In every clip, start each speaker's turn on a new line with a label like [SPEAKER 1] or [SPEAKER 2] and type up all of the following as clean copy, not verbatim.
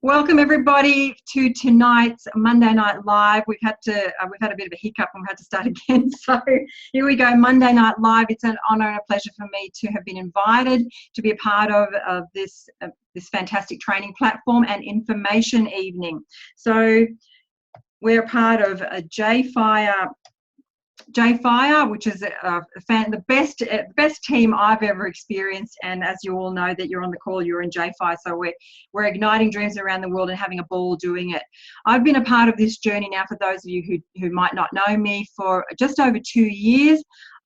[SPEAKER 1] Welcome everybody to tonight's Monday Night Live. We've had a bit of a hiccup and we've had to start again. So here we go, Monday Night Live. It's an honour and a pleasure for me to have been invited to be a part of this fantastic training platform and information evening. So we're a part of a JFire, which is the best team I've ever experienced. And as you all know that you're on the call, you're in JFire. So we're igniting dreams around the world and having a ball doing it. I've been a part of this journey now, for those of you who might not know me, for just over 2 years.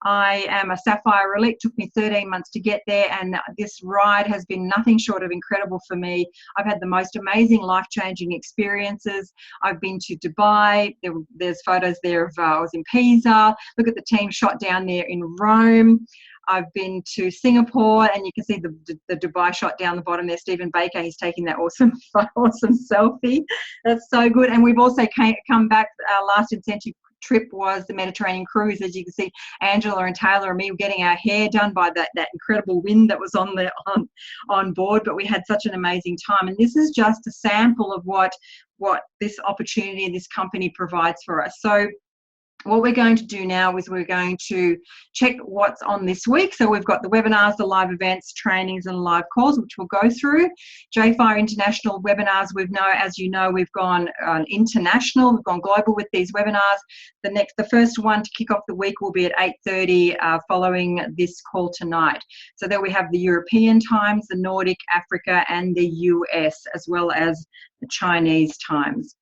[SPEAKER 1] I am a Sapphire Elite. It took me 13 months to get there, and this ride has been nothing short of incredible for me. I've had the most amazing life-changing experiences. I've been to Dubai. There's photos there of I was in Pisa. Look at the team shot down there in Rome. I've been to Singapore, and you can see the Dubai shot down the bottom there. Stephen Baker, he's taking that awesome selfie. That's so good. And we've also come back. Our last incentive trip was the Mediterranean cruise. As you can see, Angela and Taylor and me were getting our hair done by that incredible wind that was on board. But we had such an amazing time. And this is just a sample of what this opportunity and this company provides for us. So what we're going to do now is we're going to check what's on this week. So we've got the webinars, the live events, trainings, and live calls, which we'll go through. JFire International webinars, as you know, we've gone international, we've gone global with these webinars. The first one to kick off the week will be at 8:30 following this call tonight. So there we have the European times, the Nordic, Africa, and the US, as well as the Chinese times.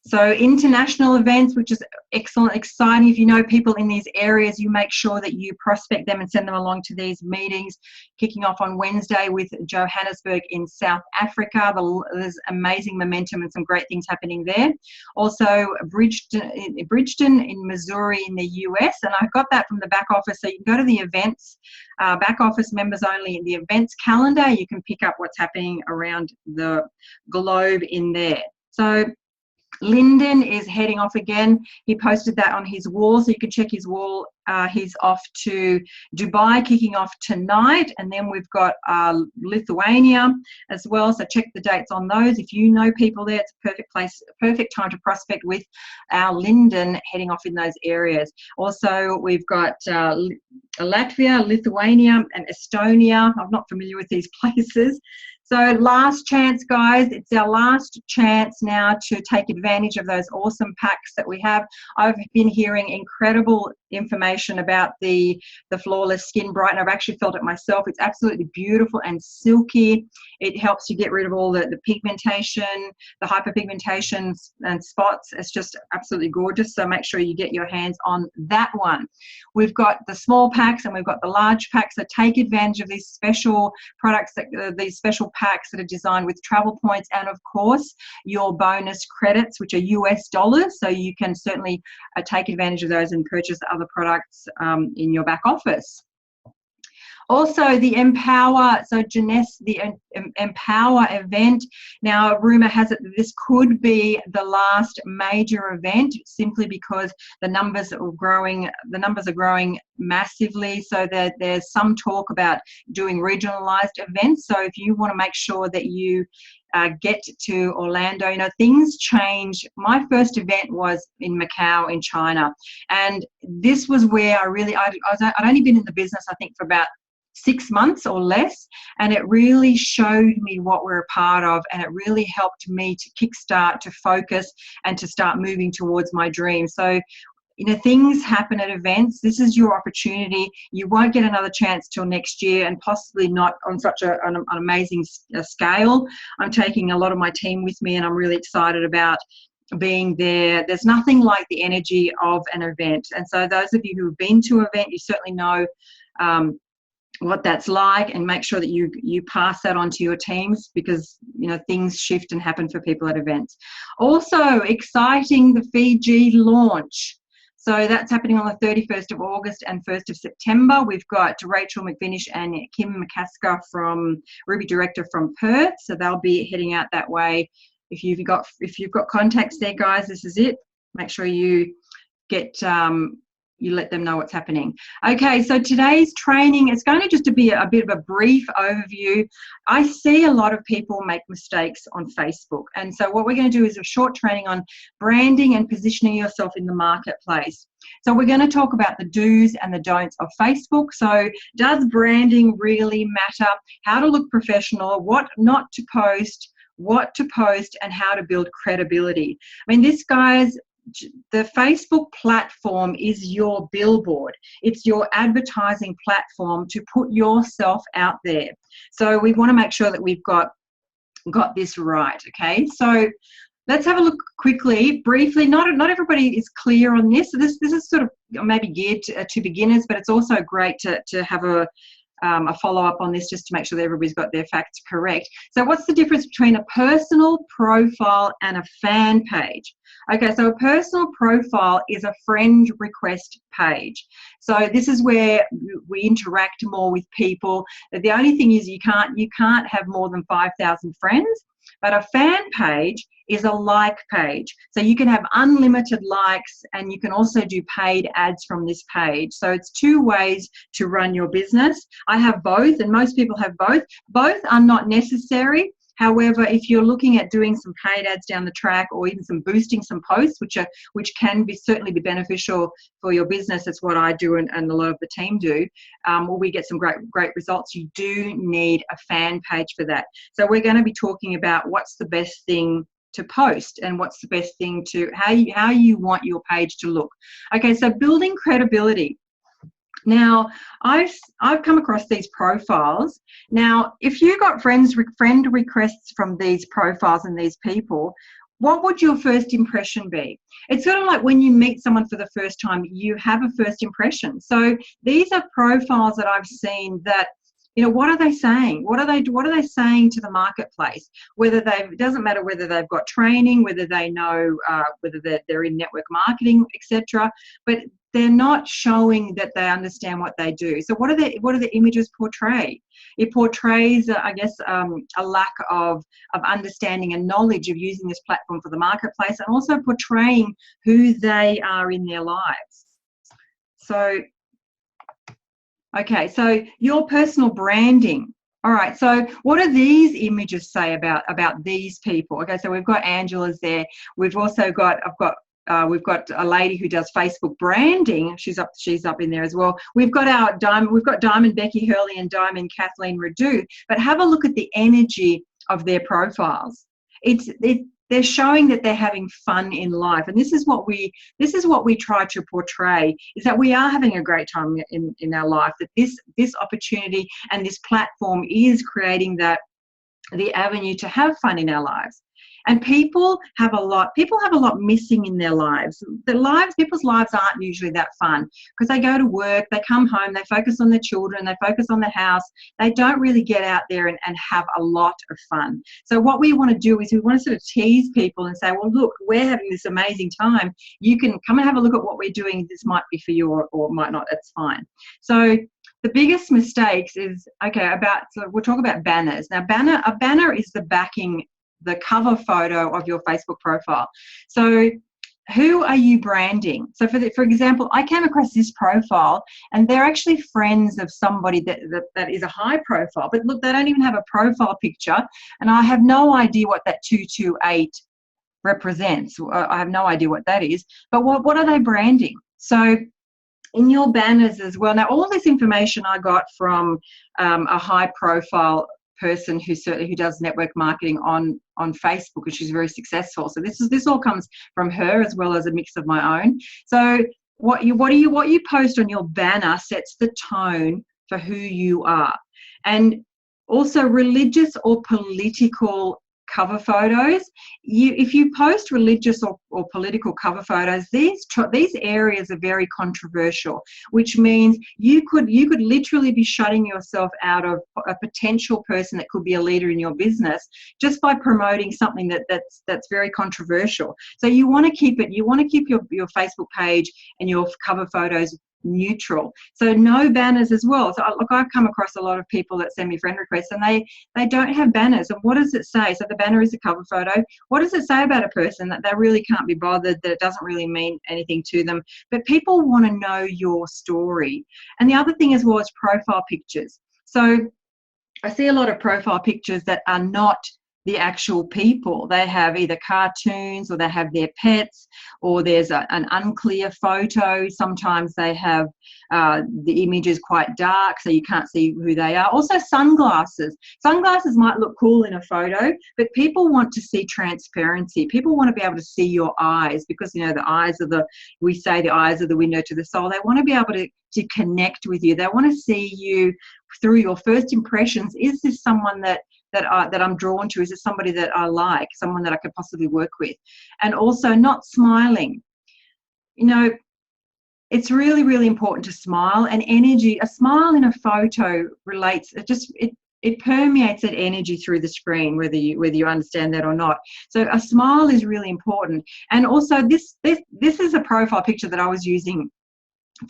[SPEAKER 1] So international events, which is excellent, exciting. If you know people in these areas, you make sure that you prospect them and send them along to these meetings. Kicking off on Wednesday with Johannesburg in South Africa. There's amazing momentum and some great things happening there. Also Bridgeton in Missouri in the US. And I've got that from the back office. So you can go to the events, back office members only, in the events calendar. You can pick up what's happening around the globe in there. So Lyndon is heading off again. He posted that on his wall, so you can check his wall. He's off to Dubai, kicking off tonight, and then we've got Lithuania as well. So check the dates on those. If you know people there, it's a perfect time to prospect with our Lyndon heading off in those areas. Also, we've got Latvia, Lithuania, and Estonia. I'm not familiar with these places. So last chance, guys. It's our last chance now to take advantage of those awesome packs that we have. I've been hearing incredible information about the Flawless Skin Brighten. I've actually felt it myself. It's absolutely beautiful and silky. It helps you get rid of all the pigmentation, the hyperpigmentation and spots. It's just absolutely gorgeous. So make sure you get your hands on that one. We've got the small packs and we've got the large packs. So take advantage of these special products, these special packs that are designed with travel points, and of course your bonus credits, which are US dollars. So you can certainly take advantage of those and purchase other products in your back office. Also, the Empower, so Jeunesse, the Empower event. Now, rumour has it that this could be the last major event, simply because the numbers are growing. The numbers are growing massively, so that there's some talk about doing regionalised events. So if you want to make sure that you get to Orlando, things change. My first event was in Macau in China, and this was where I'd only been in the business, I think, for about 6 months or less, and it really showed me what we're a part of, and it really helped me to kickstart, to focus, and to start moving towards my dream. So things happen at events. This is your opportunity. You won't get another chance till next year, and possibly not on such an amazing scale. I'm taking a lot of my team with me, and I'm really excited about being there. There's nothing like the energy of an event. And so those of you who have been to an event, you certainly know what that's like, and make sure that you pass that on to your teams, because things shift and happen for people at events. Also exciting, the Fiji launch. So that's happening on the 31st of August and 1st of September. We've got Rachel McVinish and Kim McCasker from Ruby Director from Perth. So they'll be heading out that way. If you've got contacts there, guys, this is it. Make sure you get you let them know what's happening. Okay, so today's training is going to just to be a bit of a brief overview. I see a lot of people make mistakes on Facebook. And so what we're going to do is a short training on branding and positioning yourself in the marketplace. So we're going to talk about the do's and the don'ts of Facebook. So does branding really matter? How to look professional, what not to post, what to post, and how to build credibility. I mean, this, guys, the Facebook platform is your billboard. It's your advertising platform to put yourself out there. So we want to make sure that we've got this right, okay? So let's have a look quickly, briefly. Not everybody is clear on this. So this is sort of maybe geared to beginners, but it's also great to have a follow-up on this just to make sure that everybody's got their facts correct. So what's the difference between a personal profile and a fan page? Okay, so a personal profile is a friend request page. So this is where we interact more with people. The only thing is you can't have more than 5,000 friends, but a fan page is a like page. So you can have unlimited likes, and you can also do paid ads from this page. So it's two ways to run your business. I have both, and most people have both. Both are not necessary. However, if you're looking at doing some paid ads down the track, or even some boosting some posts, which can certainly be beneficial for your business, that's what I do and a lot of the team do, or we get some great results, you do need a fan page for that. So we're going to be talking about what's the best thing to post and what's the best thing to, how you want your page to look. Okay, so building credibility. Now, I've come across these profiles. Now, if you got friend requests from these profiles and these people, what would your first impression be? It's sort of like when you meet someone for the first time, you have a first impression. So these are profiles that I've seen that, you know, what are they saying? What are they saying to the marketplace? It doesn't matter whether they've got training, whether they know, whether they're in network marketing, etc. But they're not showing that they understand what they do. So what do the images portray? It portrays, I guess, a lack of understanding and knowledge of using this platform for the marketplace, and also portraying who they are in their lives. So, okay, so your personal branding. All right, so what do these images say about these people? Okay, so we've got Angela's there. We've also got, we've got a lady who does Facebook branding. She's up in there as well. We've got Diamond Becky Hurley and Diamond Kathleen Radu. But have a look at the energy of their profiles. They're showing that they're having fun in life, and this is what we try to portray, is that we are having a great time in our life. That this opportunity and this platform is creating the avenue to have fun in our lives. And people have a lot missing in their lives. People's lives aren't usually that fun, because they go to work, they come home, they focus on their children, they focus on the house. They don't really get out there and have a lot of fun. So what we want to do is we want to sort of tease people and say, well, look, we're having this amazing time. You can come and have a look at what we're doing. This might be for you or might not. That's fine. So the biggest mistakes is, so we'll talk about banners. Now, a banner is the cover photo of your Facebook profile. So who are you branding? So for example, I came across this profile, and they're actually friends of somebody that is a high profile, but look, they don't even have a profile picture, and I have no idea what that 228 represents. I have no idea what that is, but what are they branding? So in your banners as well. Now, all this information I got from a high profile person who does network marketing on Facebook, and she's very successful. So this all comes from her, as well as a mix of my own. So what you post on your banner sets the tone for who you are. And also religious or political cover photos. If you post religious or political cover photos, these areas are very controversial, which means you could literally be shutting yourself out of a potential person that could be a leader in your business just by promoting something that's very controversial. So you want to keep your Facebook page and your cover photos neutral. So no banners as well. So look, I've come across a lot of people that send me friend requests and they don't have banners. And what does it say? So the banner is a cover photo. What does it say about a person? That they really can't be bothered, that it doesn't really mean anything to them. But people want to know your story. And the other thing as well is profile pictures. So I see a lot of profile pictures that are not the actual people. They have either cartoons or they have their pets, or there's an unclear photo. Sometimes they have the image is quite dark so you can't see who they are. Also sunglasses. Sunglasses might look cool in a photo, but people want to see transparency. People want to be able to see your eyes, because you know the eyes are we say the eyes are the window to the soul. They want to be able to connect with you. They want to see you through your first impressions. Is this someone that I'm drawn to? Is it somebody that I like, someone that I could possibly work with? And also not smiling. You know, it's really, really important to smile. And energy, a smile in a photo relates, it permeates that energy through the screen, whether you understand that or not. So a smile is really important. And also this is a profile picture that I was using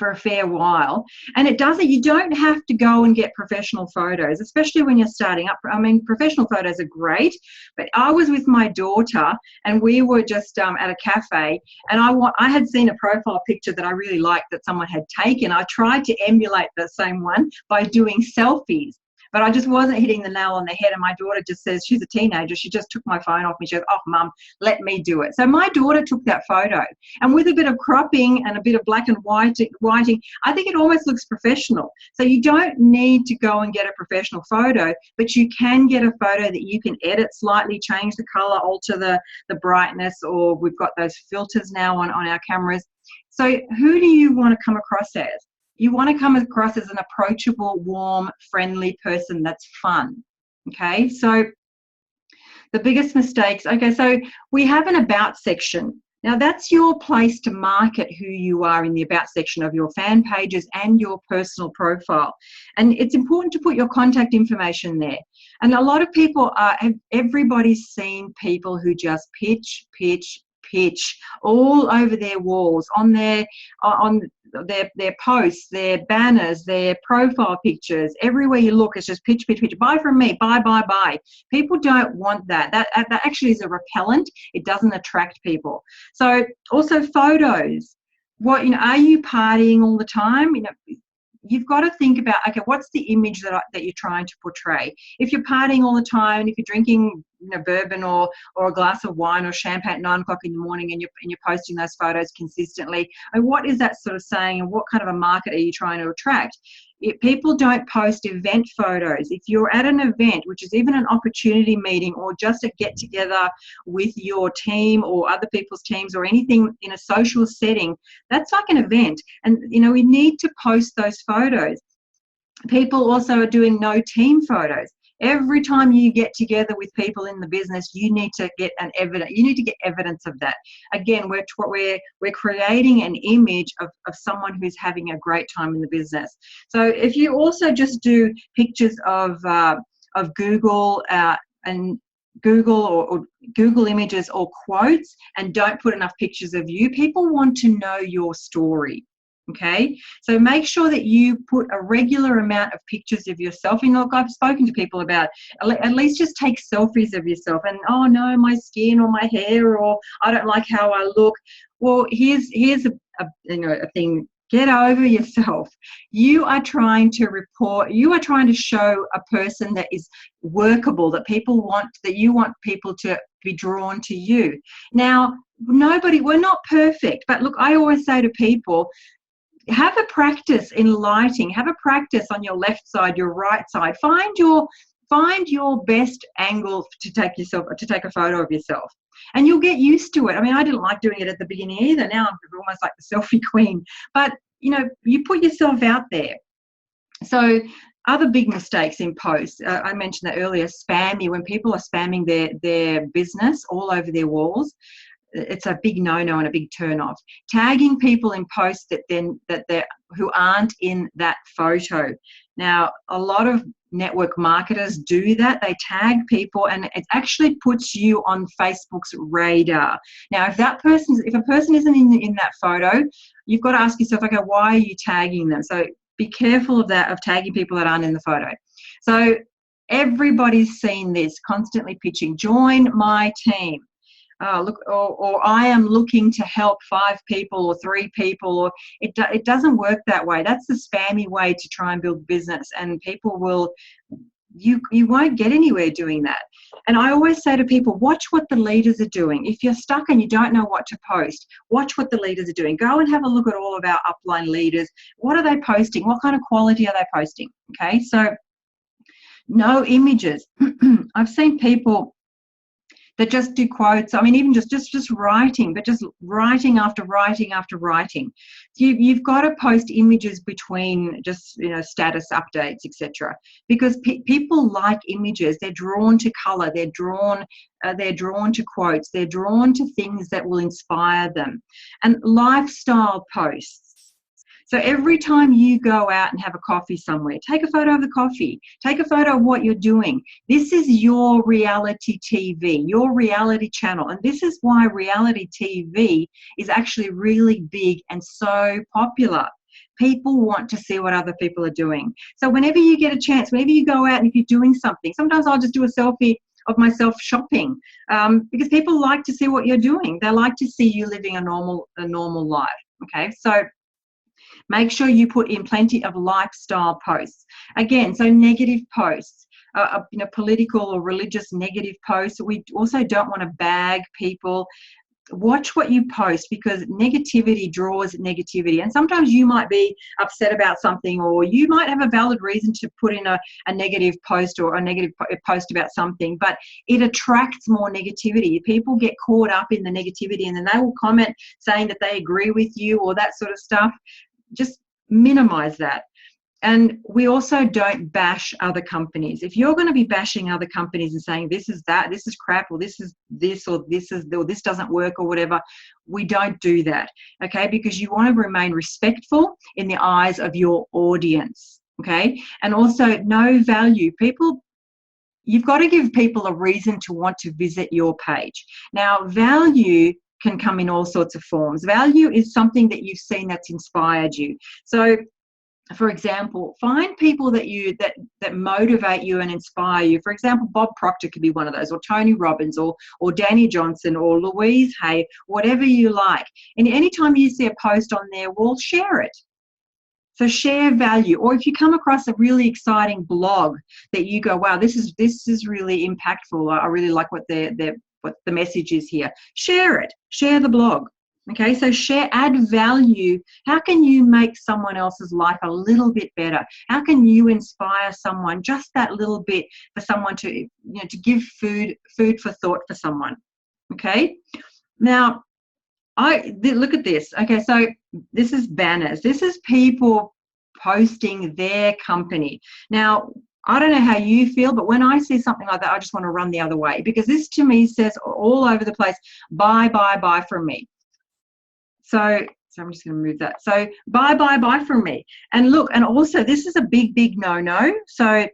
[SPEAKER 1] for a fair while, and you don't have to go and get professional photos, especially when you're starting up. I mean, professional photos are great, but I was with my daughter and we were just at a cafe, and I had seen a profile picture that I really liked that someone had taken. I tried to emulate the same one by doing selfies, but I just wasn't hitting the nail on the head. And my daughter just says, she's a teenager, she just took my phone off me. She goes, "Oh, Mum, let me do it." So my daughter took that photo, and with a bit of cropping and a bit of black and whiting, I think it almost looks professional. So you don't need to go and get a professional photo, but you can get a photo that you can edit slightly, change the color, alter the brightness, or we've got those filters now on our cameras. So who do you want to come across as? You want to come across as an approachable, warm, friendly person that's fun. Okay, so the biggest mistakes. Okay, so we have an about section. Now that's your place to market who you are in the about section of your fan pages and your personal profile. And it's important to put your contact information there. And a lot of people everybody's seen people who just pitch all over their walls, on their posts, their banners, their profile pictures. Everywhere you look, it's just pitch. Buy from me, buy. People don't want that. That actually is a repellent. It doesn't attract people. So also photos. Are you partying all the time? You've got to think about, okay, what's the image that you're trying to portray? If you're partying all the time, and if you're drinking bourbon or a glass of wine or champagne at 9 o'clock in the morning, and you're posting those photos consistently, and what is that sort of saying, and what kind of a market are you trying to attract? People don't post event photos. If you're at an event, which is even an opportunity meeting or just a get together with your team or other people's teams or anything in a social setting, that's like an event. And we need to post those photos. People also are doing no team photos. Every time you get together with people in the business, you need to get evidence of that. Again, we're creating an image of someone who's having a great time in the business. So if you also just do pictures of Google and Google or Google images or quotes, and don't put enough pictures of you, people want to know your story. Okay, so make sure that you put a regular amount of pictures of yourself. Look, I've spoken to people about at least just take selfies of yourself, and oh no, my skin or my hair, or I don't like how I look. Well, here's a thing. Get over yourself. You are trying to show a person that is workable, that you want people to be drawn to you. Now, we're not perfect, but look, I always say to people, have a practice in lighting, have a practice on your left side, your right side. Find your best angle to take a photo of yourself, and you'll get used to it. I mean, I didn't like doing it at the beginning either. Now I'm almost like the selfie queen, but you put yourself out there. So other big mistakes in posts, I mentioned that earlier, spammy. When people are spamming their business all over their walls, it's a big no-no and a big turn-off. Tagging people in posts who aren't in that photo. Now, a lot of network marketers do that. They tag people, and it actually puts you on Facebook's radar. Now, if a person isn't in that photo, you've got to ask yourself, okay, why are you tagging them? So be careful of that, of tagging people that aren't in the photo. So everybody's seen this, constantly pitching, join my team. Look, or I am looking to help 5 people or 3 people, or it doesn't work that way. That's the spammy way to try and build business, and people will, you won't get anywhere doing that. And I always say to people, watch what the leaders are doing. If you're stuck and you don't know what to post, watch what the leaders are doing. Go and have a look at all of our upline leaders. What are they posting? What kind of quality are they posting? Okay, so no images. I've seen people that just do quotes. I mean, even just writing, but just writing after writing after writing. You've got to post images between just, status updates, etc. Because people like images. They're drawn to color. They're drawn to quotes. They're drawn to things that will inspire them. And lifestyle posts. So every time you go out and have a coffee somewhere, take a photo of the coffee, take a photo of what you're doing. This is your reality TV, your reality channel. And this is why reality TV is actually really big and so popular. People want to see what other people are doing. So whenever you get a chance, whenever you go out and if you're doing something, sometimes I'll just do a selfie of myself shopping, because people like to see what you're doing. They like to see you living a normal life. Okay, so make sure you put in plenty of lifestyle posts. Again, so negative posts, political or religious negative posts. We also don't want to bag people. Watch what you post, because negativity draws negativity. And sometimes you might be upset about something, or you might have a valid reason to put in a negative post or a negative post about something, but it attracts more negativity. People get caught up in the negativity, and then they will comment saying that they agree with you or that sort of stuff. Just minimize that. And we also don't bash other companies. If you're going to be bashing other companies and saying this is that, this is crap, or this is this, or this doesn't work, or whatever, we don't do that, okay? Because you want to remain respectful in the eyes of your audience, okay? And also no value. You've got to give people a reason to want to visit your page. Now, value can come in all sorts of forms. Value is something that you've seen that's inspired you. So, for example, find people that motivate you and inspire you. For example, Bob Proctor could be one of those, or Tony Robbins, or Danny Johnson, or Louise Hay, whatever you like. And anytime you see a post on their wall, share it. So share value. Or if you come across a really exciting blog that you go, wow, this is really impactful. I really like what the message is here. Share it. Share the blog. Okay, so add value. How can you make someone else's life a little bit better? How can you inspire someone just that little bit, for someone to give food for thought for someone? Okay, now look at this. Okay, so this is banners. This is people posting their company. Now, I don't know how you feel, but when I see something like that, I just want to run the other way, because this to me says all over the place, buy from me. So I'm just going to move that. So buy from me. And look, and also this is a big no-no. So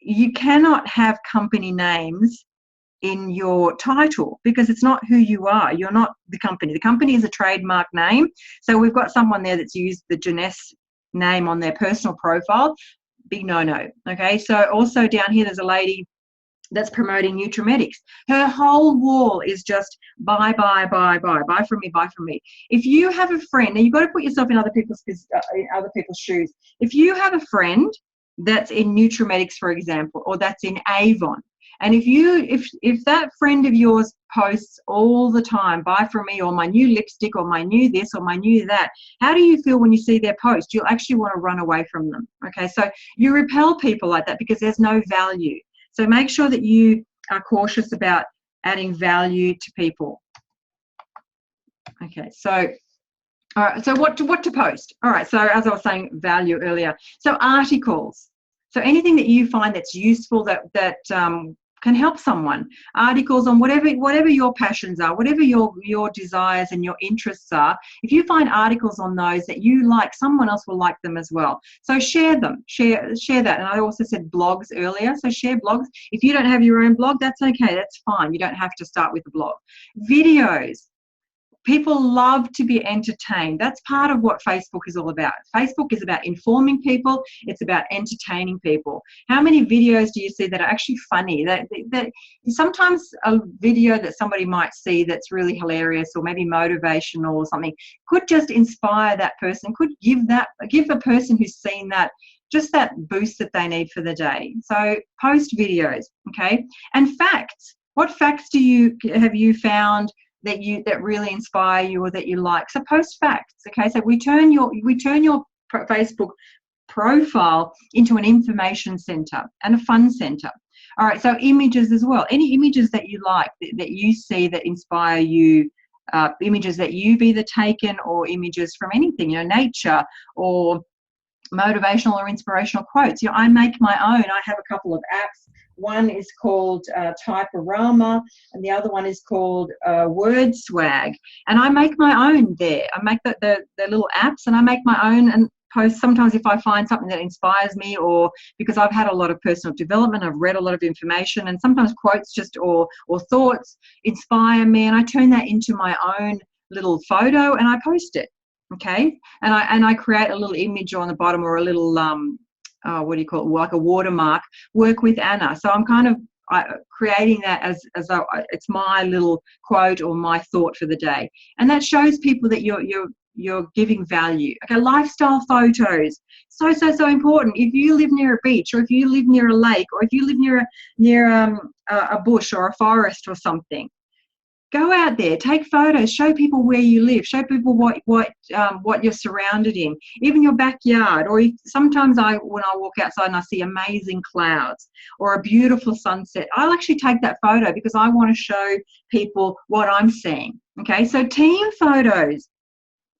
[SPEAKER 1] you cannot have company names in your title, because it's not who you are. You're not the company. The company is a trademark name. So we've got someone there that's used the Jeunesse name on their personal profile. Big no-no. Okay, so also down here there's a lady that's promoting Nutrimetics. Her whole wall is just buy from me. If you have a friend, and you've got to put yourself in other people's shoes. If you have a friend that's in Nutrimetics, for example, or that's in Avon, and if that friend of yours posts all the time, buy from me, or my new lipstick, or my new this, or my new that, how do you feel when you see their post? You'll actually want to run away from them. Okay, so you repel people like that because there's no value. So make sure that you are cautious about adding value to people. Okay, so all right, so what to post? All right, so as I was saying, value earlier. So articles. So anything that you find that's useful, that can help someone. Articles on whatever your passions are, whatever your desires and your interests are. If you find articles on those that you like, someone else will like them as well. So share them, share that. And I also said blogs earlier, so share blogs. If you don't have your own blog, that's okay, that's fine. You don't have to start with a blog. Videos. People love to be entertained. That's part of what Facebook is all about. Facebook is about informing people. It's about entertaining people. How many videos do you see that are actually funny? That sometimes a video that somebody might see that's really hilarious or maybe motivational or something could just inspire that person, could give the person who's seen that just that boost that they need for the day. So post videos, okay? And facts. What facts have you found that really inspire you or that you like? So post facts, okay? So we turn your Facebook profile into an information center and a fun center. All right, so images as well. Any images that you like, that you see that inspire you, images that you've either taken or images from anything, nature or motivational or inspirational quotes. I make my own. I have a couple of apps. One is called Typorama, and the other one is called Word Swag. And I make my own there. I make the little apps, and I make my own and post sometimes if I find something that inspires me, or because I've had a lot of personal development, I've read a lot of information, and sometimes quotes just or thoughts inspire me, and I turn that into my own little photo and I post it. Okay, and I create a little image on the bottom or a little what do you call it, like a watermark. Work with Anna. So I'm kind of creating that as though it's my little quote or my thought for the day, and that shows people that you're giving value. Okay, lifestyle photos, so important. If you live near a beach, or if you live near a lake, or if you live near a bush or a forest or something, go out there, take photos, show people where you live, show people what you're surrounded in, even your backyard. Or sometimes when I walk outside and I see amazing clouds or a beautiful sunset, I'll actually take that photo because I want to show people what I'm seeing. Okay, so team photos,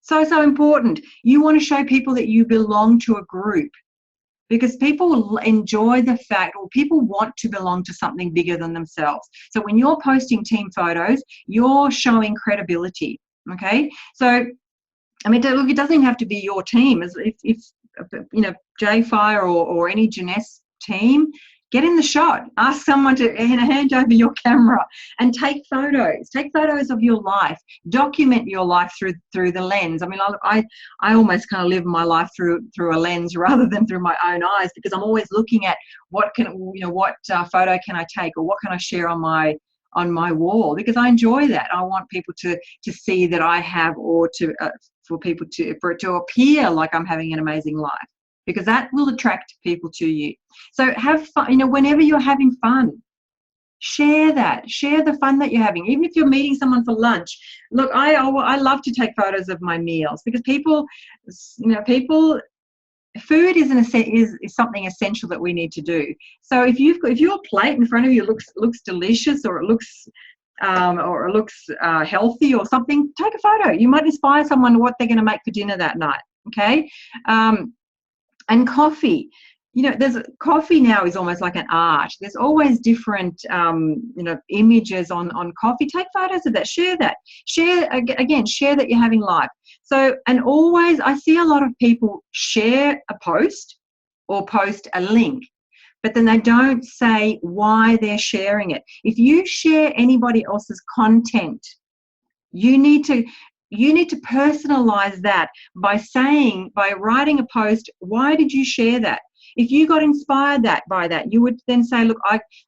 [SPEAKER 1] so important. You want to show people that you belong to a group, because people enjoy the fact, or people want to belong to something bigger than themselves. So when you're posting team photos, you're showing credibility, okay? So, I mean, look, it doesn't even have to be your team. If J-Fi or any Jeunesse team, get in the shot. Ask someone to hand over your camera and take photos. Take photos of your life. Document your life through the lens. I mean, I almost kind of live my life through a lens rather than through my own eyes, because I'm always looking at what photo can I take, or what can I share on my wall, because I enjoy that. I want people to see that I have, or for it to appear like I'm having an amazing life, because that will attract people to you. So have fun, whenever you're having fun, share that. Share the fun that you're having. Even if you're meeting someone for lunch. Look, I love to take photos of my meals, because food is something essential that we need to do. So if your plate in front of you looks delicious, or it looks healthy or something, take a photo. You might inspire someone what they're going to make for dinner that night. Okay. And coffee, coffee now is almost like an art. There's always different, images on coffee. Take photos of that. Share that. Share that you're having life. So, and always, I see a lot of people share a post or post a link, but then they don't say why they're sharing it. If you share anybody else's content, you need to personalize that by writing a post, why did you share that? If you got inspired by that, you would then say, look,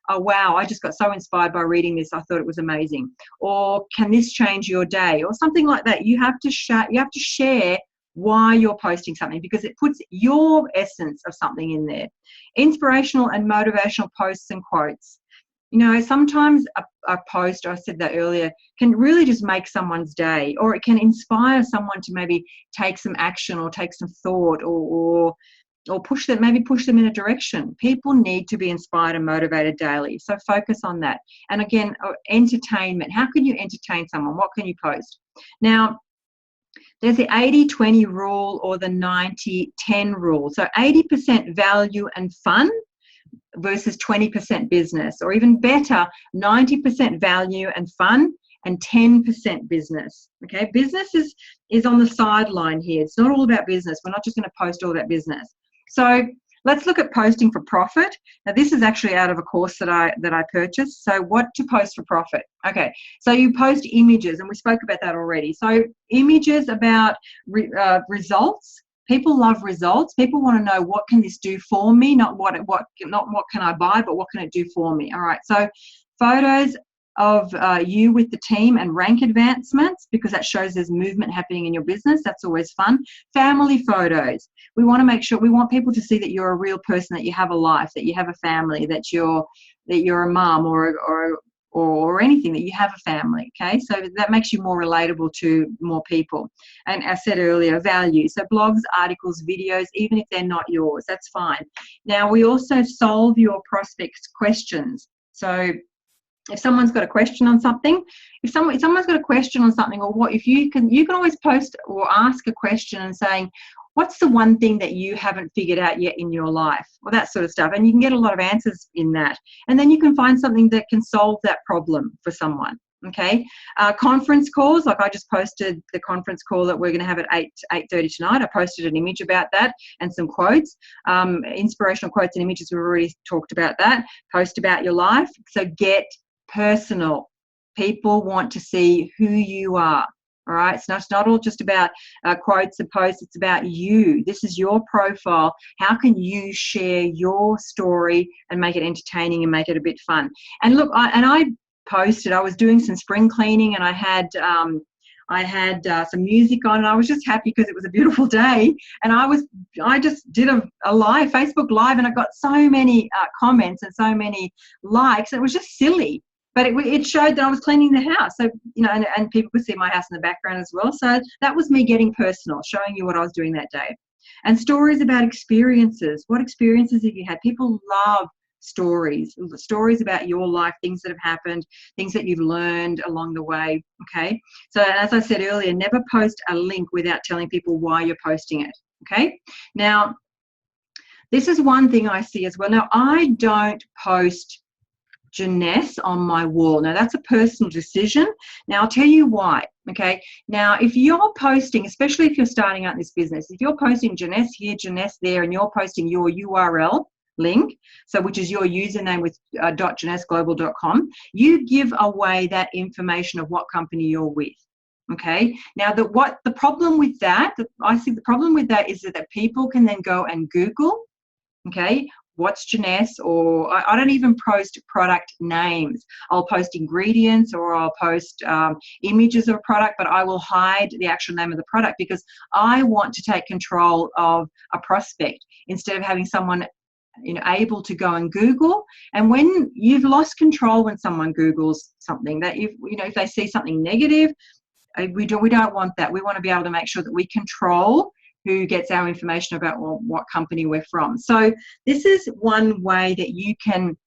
[SPEAKER 1] wow, I just got so inspired by reading this. I thought it was amazing. Or can this change your day? Or something like that. You have to share why you're posting something, because it puts your essence of something in there. Inspirational and motivational posts and quotes. Sometimes a post, I said that earlier, can really just make someone's day, or it can inspire someone to maybe take some action or take some thought, or push them in a direction. People need to be inspired and motivated daily. So focus on that. And again, entertainment. How can you entertain someone? What can you post? Now, there's the 80-20 rule or the 90-10 rule. So 80% value and fun, versus 20% business, or even better, 90% value and fun and 10% business. Okay, business is on the sideline here. It's not all about business. We're not just going to post all about business. So let's look at posting for profit. Now, this is actually out of a course that I purchased. So what to post for profit? Okay, so you post images, and we spoke about that already. So images about results. People love results. People want to know, what can this do for me? Not what can I buy, but what can it do for me? All right. So photos of you with the team and rank advancements, because that shows there's movement happening in your business. That's always fun. Family photos. We want to make sure, we want people to see that you're a real person, that you have a life, that you have a family, that you're a mum or anything, that you have a family. Okay, so that makes you more relatable to more people. And as I said earlier, value. So blogs, articles, videos, even if they're not yours, that's fine. Now, we also solve your prospects' questions. So if someone's got a question on something, if someone's got a question on something, or what, if you can always post or ask a question and saying, what's the one thing that you haven't figured out yet in your life, or that sort of stuff. And you can get a lot of answers in that. And then you can find something that can solve that problem for someone. Okay, conference calls, like I just posted the conference call that we're going to have at 8:30 tonight. I posted an image about that and some quotes, inspirational quotes and images. We've already talked about that. Post about your life. So get personal. People want to see who you are. All right, it's not all just about quotes and posts. It's about you. This is your profile. How can you share your story and make it entertaining and make it a bit fun? And look, I posted, I was doing some spring cleaning, and I had some music on, and I was just happy because it was a beautiful day. And I just did a live, Facebook Live, and I got so many comments and so many likes. It was just silly. But it showed that I was cleaning the house. So, and people could see my house in the background as well. So that was me getting personal, showing you what I was doing that day. And stories about experiences. What experiences have you had? People love stories about your life, things that have happened, things that you've learned along the way. Okay. So as I said earlier, never post a link without telling people why you're posting it. Okay. Now, this is one thing I see as well. Now, I don't post Jeunesse on my wall. Now, that's a personal decision. Now, I'll tell you why. Okay. Now, if you're posting, especially if you're starting out in this business, if you're posting Jeunesse here, Jeunesse there, and you're posting your URL link, so which is your username with .jeunesseglobal.com, you give away that information of what company you're with. Okay. Now, the problem with that, I think the problem with that is that people can then go and Google, okay, what's Jeunesse, or I don't even post product names. I'll post ingredients, or I'll post images of a product, but I will hide the actual name of the product, because I want to take control of a prospect instead of having someone able to go and Google. And when you've lost control, when someone Googles something, that if they see something negative, we don't want that. We want to be able to make sure that we control who gets our information about what company we're from. So this is one way that you can,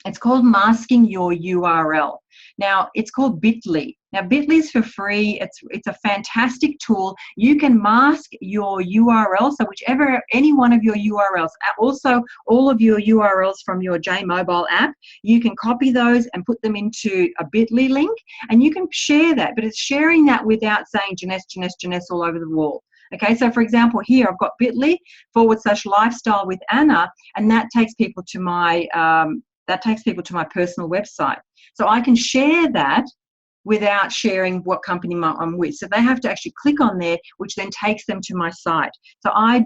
[SPEAKER 1] it's called masking your URL. Now, it's called Bitly. Now, Bitly is for free. It's a fantastic tool. You can mask your URL, so any one of your URLs, also all of your URLs from your JMobile app, you can copy those and put them into a Bitly link, and you can share that, but it's sharing that without saying Jeunesse, Jeunesse, Jeunesse all over the wall. Okay, so for example, here I've got bit.ly/lifestyle with Anna, and that takes people to my personal website. So I can share that without sharing what company I'm with. So they have to actually click on there, which then takes them to my site. So I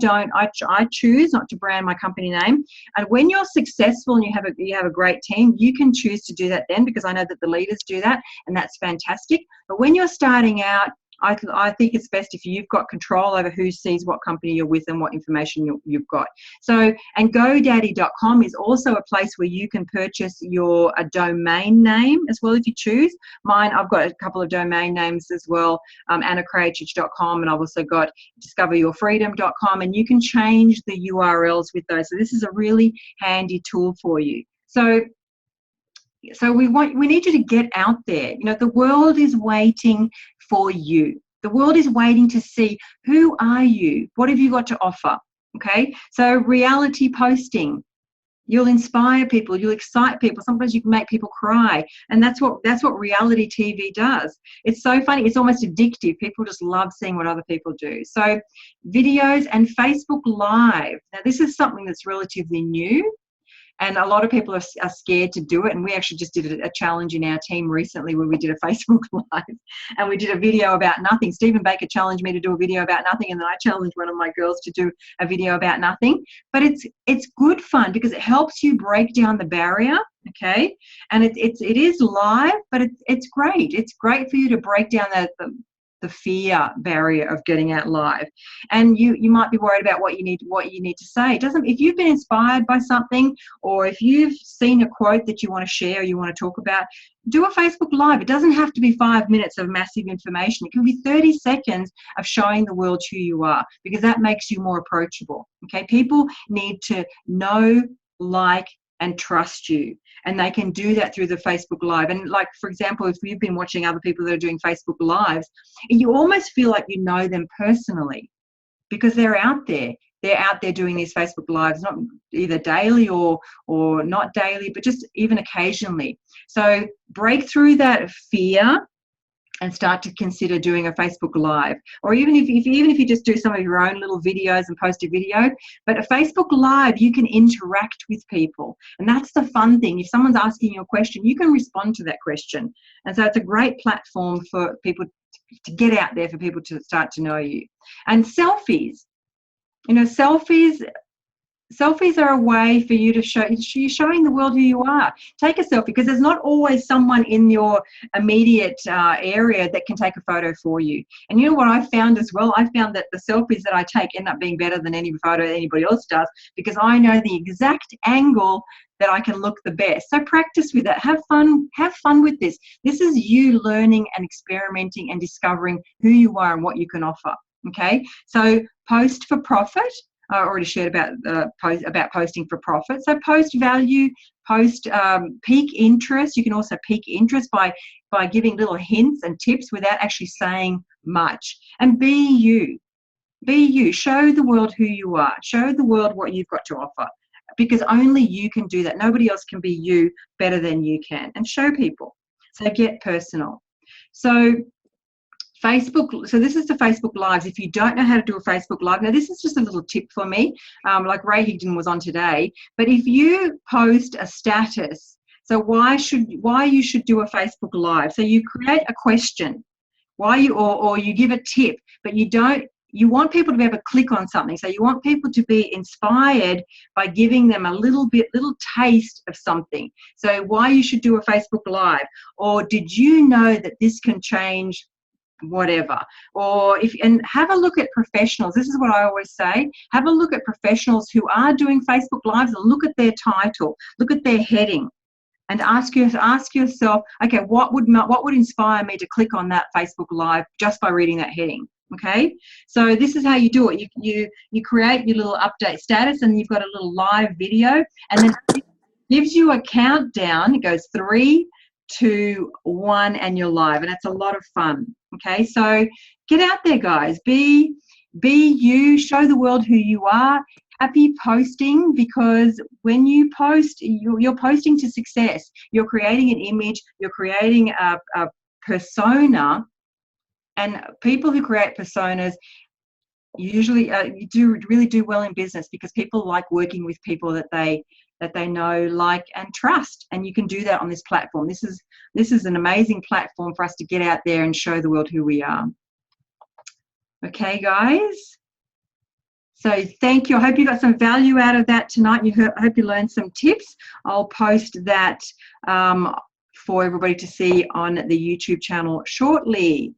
[SPEAKER 1] choose not to brand my company name. And when you're successful and you have a great team, you can choose to do that then, because I know that the leaders do that, and that's fantastic. But when you're starting out, I think it's best if you've got control over who sees what company you're with and what information you've got. So, and GoDaddy.com is also a place where you can purchase a domain name as well if you choose. Mine, I've got a couple of domain names as well, AnnaKrajcic.com, and I've also got DiscoverYourFreedom.com, and you can change the URLs with those. So this is a really handy tool for you. So we need you to get out there. The world is waiting for you. The world is waiting to see, who are you? What have you got to offer? Okay, so reality posting. You'll inspire people, you'll excite people, sometimes you can make people cry, and that's what reality TV does. It's so funny, it's almost addictive. People just love seeing what other people do. So videos and Facebook Live, now this is something that's relatively new, and a lot of people are scared to do it. And we actually just did a challenge in our team recently where we did a Facebook Live and we did a video about nothing. Stephen Baker challenged me to do a video about nothing, and then I challenged one of my girls to do a video about nothing. But it's good fun because it helps you break down the barrier, okay? And it is live, but it's great. It's great for you to break down the fear barrier of getting out live. And you might be worried about what you need to say. It doesn't, if you've been inspired by something, or if you've seen a quote that you want to share or you want to talk about, do a Facebook Live. It doesn't have to be 5 minutes of massive information. It can be 30 seconds of showing the world who you are, because that makes you more approachable. Okay, people need to know, like, and trust you, and they can do that through the Facebook Live. And like, for example, if you've been watching other people that are doing Facebook Lives, you almost feel like you know them personally, because they're out there doing these Facebook Lives, not either daily or not daily, but just even occasionally. So break through that fear and start to consider doing a Facebook Live, or even if you just do some of your own little videos and post a video. But a Facebook Live, you can interact with people, and that's the fun thing. If someone's asking you a question, you can respond to that question, and so it's a great platform for people to get out there, for people to start to know you. And selfies, selfies are a way for you to you're showing the world who you are. Take a selfie, because there's not always someone in your immediate area that can take a photo for you. And you know what I found as well? I found that the selfies that I take end up being better than any photo anybody else does, because I know the exact angle that I can look the best. So practice with it. Have fun with this. This is you learning and experimenting and discovering who you are and what you can offer. Okay, so post for profit. I already shared about posting for profit. So post value, post peak interest. You can also peak interest by giving little hints and tips without actually saying much. And be you. Be you. Show the world who you are. Show the world what you've got to offer, because only you can do that. Nobody else can be you better than you can. And show people. So get personal. So Facebook, so this is the Facebook Lives. If you don't know how to do a Facebook Live, now this is just a little tip for me, like Ray Higdon was on today, but if you post a status, so why you should do a Facebook Live, so you create a question, or you give a tip, but you want people to be able to click on something. So you want people to be inspired by giving them a little taste of something. So why you should do a Facebook Live, or did you know that this can change whatever, and have a look at professionals. This is what I always say. Have a look at professionals who are doing Facebook Lives, and look at their title, look at their heading, and ask yourself, okay, what would inspire me to click on that Facebook Live just by reading that heading? Okay, so this is how you do it. You create your little update status, and you've got a little live video, and then it gives you a countdown. It goes 3, 2, 1, and you're live, and it's a lot of fun. Okay, so get out there, guys. Be you. Show the world who you are. Happy posting, because when you post, you're posting to success. You're creating an image. You're creating a persona, and people who create personas usually really do well in business, because people like working with people that they know, like, and trust. And you can do that on this platform. This is an amazing platform for us to get out there and show the world who we are. Okay, guys. So thank you. I hope you got some value out of that tonight. I hope you learned some tips. I'll post that for everybody to see on the YouTube channel shortly.